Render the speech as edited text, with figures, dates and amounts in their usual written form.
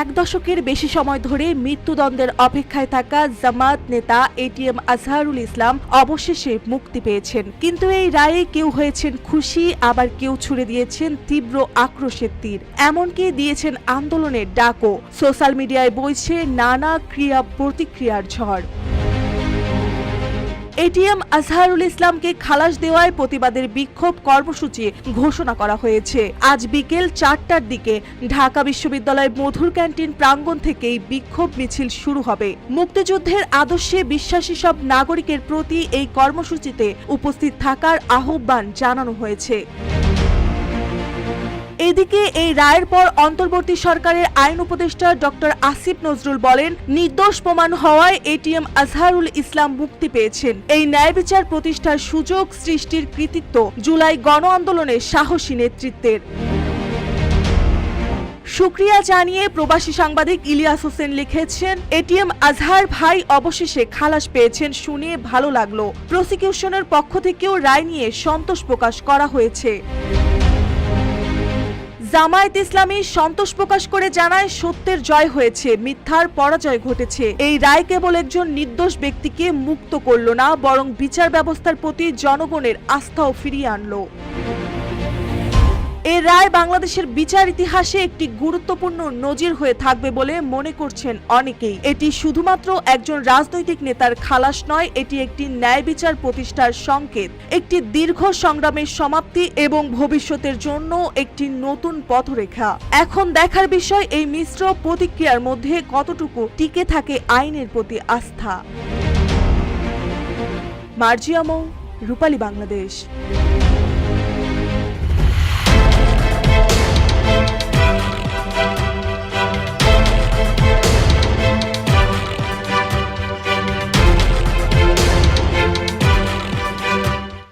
এক দশকের বেশি সময় ধরে মৃত্যুদণ্ডের অপেক্ষায় থাকা জামাত নেতা এটিএম আজহারুল ইসলাম অবশেষে মুক্তি পেয়েছেন। কিন্তু এই রায়ে কেউ হয়েছেন খুশি, আবার কেউ ছুড়ে দিয়েছেন তীব্র আক্রোশের তীর, এমনকি দিয়েছেন আন্দোলনের ডাকও। সোশ্যাল মিডিয়ায় বইছে নানা ক্রিয়া প্রতিক্রিয়ার ঝড়। এটিএম আজহারুল ইসলামকে খালাস দেওয়ায় প্রতিবাদের বিক্ষোভ কর্মসূচি ঘোষণা করা হয়েছে। আজ বিকেল 4টার দিকে ঢাকা বিশ্ববিদ্যালয়ের মধুর ক্যান্টিন প্রাঙ্গণ থেকেই বিক্ষোভ মিছিল শুরু হবে। মুক্তিযুদ্ধের আদর্শে বিশ্বাসী সব নাগরিকের প্রতি এই কর্মসূচিতে উপস্থিত থাকার আহ্বান জানানো হয়েছে। এদিকে এই রায়ের পর অন্তর্বর্তী সরকারের আইন উপদেষ্টা ডক্টর আসিফ নজরুল বলেন, নির্দোষ প্রমাণ হওয়ায় এটিএম আজহারুল ইসলাম মুক্তি পেয়েছেন। এই ন্যায় বিচার প্রতিষ্ঠার সুযোগ সৃষ্টির কৃতিত্ব জুলাই গণ আন্দোলনের সাহসী নেতৃত্বের। শুকরিয়া জানিয়ে প্রবাসী সাংবাদিক ইলিয়াস হোসেন লিখেছেন, এটিএম আজহার ভাই অবশেষে খালাস পেয়েছেন শুনে ভালো লাগলো। প্রসিকিউশনের পক্ষ থেকেও রায় নিয়ে সন্তোষ প্রকাশ করা হয়েছে। জামায়াত ইসলামী সন্তোষ প্রকাশ করে জানায়, সত্যের জয় হয়েছে, মিথ্যার পরাজয় ঘটেছে। এই রায় কেবল একজন নির্দোষ ব্যক্তিকে মুক্ত করল না, বরং বিচার ব্যবস্থার প্রতি জনগণের আস্থাও ফিরিয়ে আনলো। এই রায় বাংলাদেশের বিচার ইতিহাসে একটি গুরুত্বপূর্ণ নজির হয়ে থাকবে বলে মনে করছেন অনেকেই। এটি শুধুমাত্র একজন রাজনৈতিক নেতার খালাস নয়, এটি একটি ন্যায় বিচার প্রতিষ্ঠার সংকেত, একটি দীর্ঘ সংগ্রামের সমাপ্তি এবং ভবিষ্যতের জন্য একটি নতুন পথরেখা। এখন দেখার বিষয় এই মিশ্র প্রতিক্রিয়ার মধ্যে কতটুকু টিকে থাকে আইনের প্রতি আস্থা। মার্জিয়া মৌ, রূপালী বাংলাদেশ।